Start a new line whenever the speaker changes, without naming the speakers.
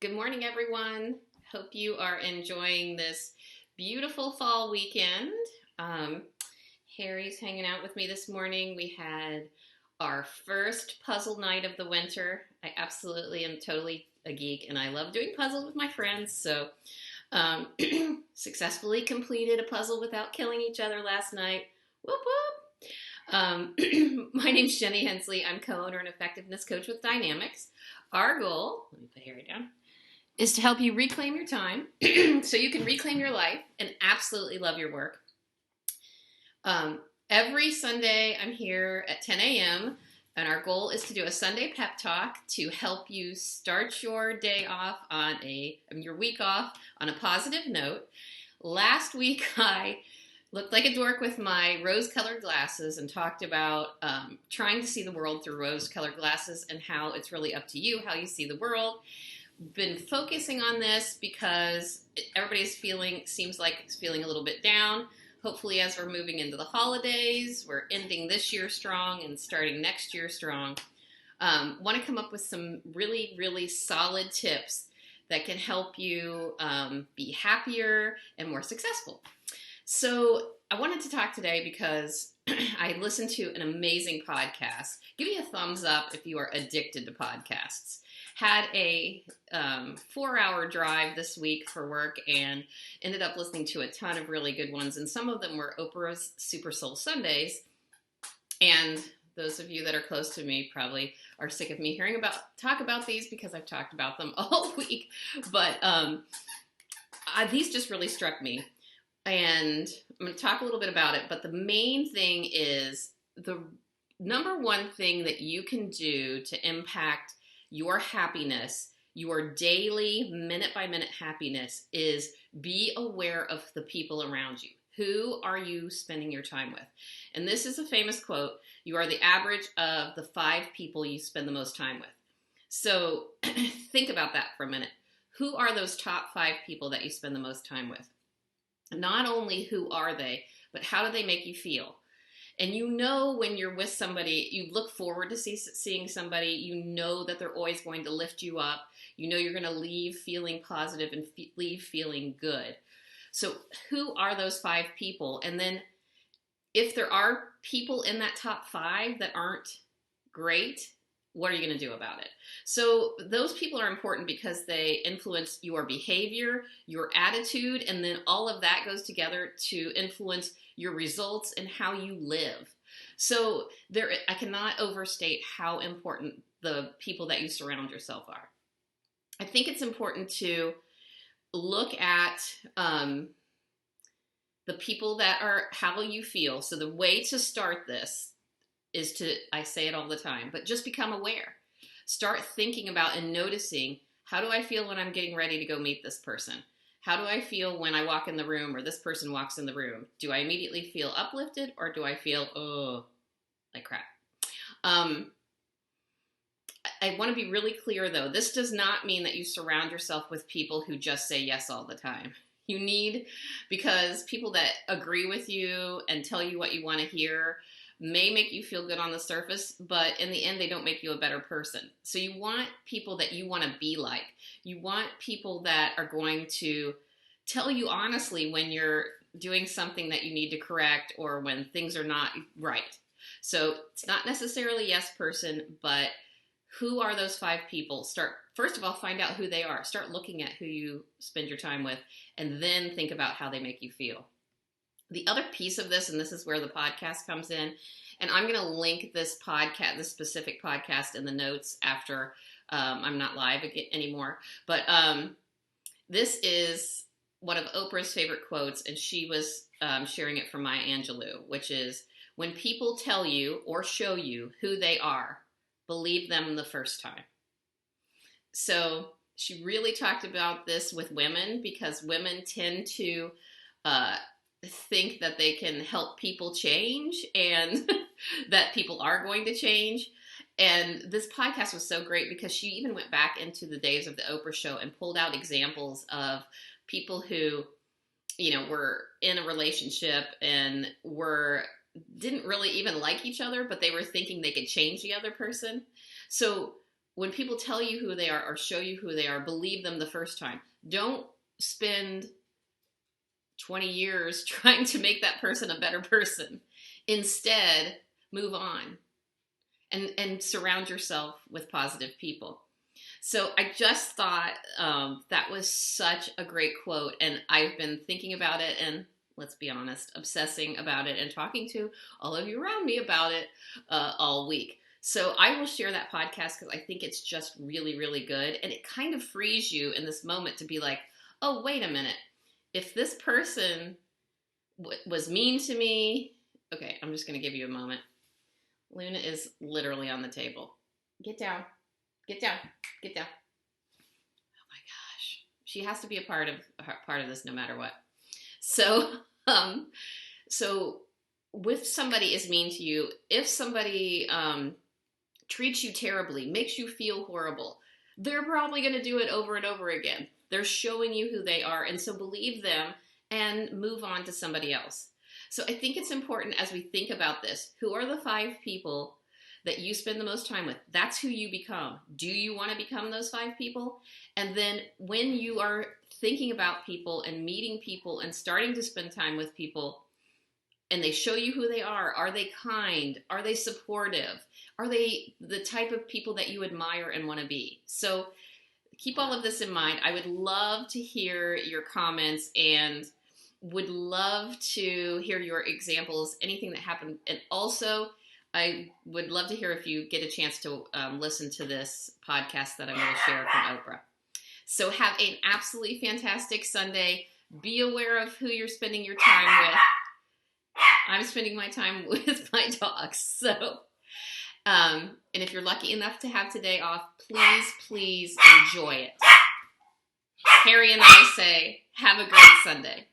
Good morning, everyone. Hope you are enjoying this beautiful fall weekend. Um, Harry's hanging out with me this morning. We had our first puzzle night of the winter. I absolutely am totally a geek, and I love doing puzzles with my friends. So, um, successfully completed a puzzle without killing each other last night. Whoop whoop. My name's Jenny Hensley. I'm co-owner and effectiveness coach with Dynamics. Our goal, let me put Harry down, is to help you reclaim your time so you can reclaim your life and absolutely love your work. Every Sunday, I'm here at 10 a.m., and our goal is to do a Sunday pep talk to help you start your day off your week off on a positive note. Last week, I looked like a dork with my rose-colored glasses and talked about trying to see the world through rose-colored glasses and how it's really up to you how you see the world. Been focusing on this because everybody's seems like it's feeling a little bit down. Hopefully, as we're moving into the holidays, we're ending this year strong and starting next year strong. Want to come up with some really, really solid tips that can help you be happier and more successful. So I wanted to talk today because I listened to an amazing podcast. Give me a thumbs up if you are addicted to podcasts. Had a 4-hour drive this week for work and ended up listening to a ton of really good ones. And some of them were Oprah's Super Soul Sundays. And those of you that are close to me probably are sick of me hearing talk about these because I've talked about them all week. But these just really struck me. And I'm going to talk a little bit about it. But the main thing is the number one thing that you can do to impact your happiness, your daily minute-by-minute happiness, is be aware of the people around you. Who are you spending your time with? And this is a famous quote: you are the average of the 5 people you spend the most time with. So think about that for a minute. Who are those top 5 people that you spend the most time with? Not only who are they, but how do they make you feel? And you know when you're with somebody, you look forward to seeing somebody, you know that they're always going to lift you up. You know you're going to leave feeling positive and leave feeling good. So who are those 5 people? And then if there are people in that top 5 that aren't great, what are you going to do about it? So those people are important because they influence your behavior, your attitude, and then all of that goes together to influence your results and how you live. So I cannot overstate how important the people that you surround yourself are. I think it's important to look at the people that are how you feel. So the way to start this is I say it all the time, but just become aware. Start thinking about and noticing, how do I feel when I'm getting ready to go meet this person? How do I feel when I walk in the room or this person walks in the room? Do I immediately feel uplifted or do I feel, like crap? I want to be really clear though. This does not mean that you surround yourself with people who just say yes all the time. Because people that agree with you and tell you what you want to hear may make you feel good on the surface, but in the end, they don't make you a better person. So you want people that you want to be like. You want people that are going to tell you honestly when you're doing something that you need to correct or when things are not right. So it's not necessarily yes person, but who are those 5 people? First of all, find out who they are. Start looking at who you spend your time with, and then think about how they make you feel. The other piece of this, and this is where the podcast comes in, and I'm going to link this specific podcast in the notes after I'm not live anymore, but this is one of Oprah's favorite quotes, and she was sharing it from Maya Angelou, which is, when people tell you or show you who they are, believe them the first time. So she really talked about this with women because women tend to think that they can help people change and that people are going to change. And this podcast was so great because she even went back into the days of the Oprah show and pulled out examples of people who, were in a relationship and didn't really even like each other, but they were thinking they could change the other person. So when people tell you who they are or show you who they are, believe them the first time. Don't spend 20 years trying to make that person a better person. Instead, move on and surround yourself with positive people. So I just thought that was such a great quote, and I've been thinking about it and, let's be honest, obsessing about it and talking to all of you around me about it all week. So I will share that podcast because I think it's just really, really good, and it kind of frees you in this moment to be like, oh, wait a minute. If this person was mean to me, okay, I'm just going to give you a moment. Luna is literally on the table. Get down. Get down. Get down. Oh my gosh. She has to be a part of this no matter what. So, so if somebody is mean to you, if somebody treats you terribly, makes you feel horrible, they're probably going to do it over and over again. They're showing you who they are, and so believe them and move on to somebody else. So I think it's important as we think about this, who are the 5 people that you spend the most time with? That's who you become. Do you want to become those 5 people? And then when you are thinking about people and meeting people and starting to spend time with people, and they show you who they are they kind? Are they supportive? Are they the type of people that you admire and want to be? So keep all of this in mind. I would love to hear your comments and would love to hear your examples, anything that happened. And also, I would love to hear if you get a chance to listen to this podcast that I'm going to share from Oprah. So have an absolutely fantastic Sunday. Be aware of who you're spending your time with. I'm spending my time with my dogs. So, and if you're lucky enough to have today off, please enjoy it. Harry and I say, have a great Sunday.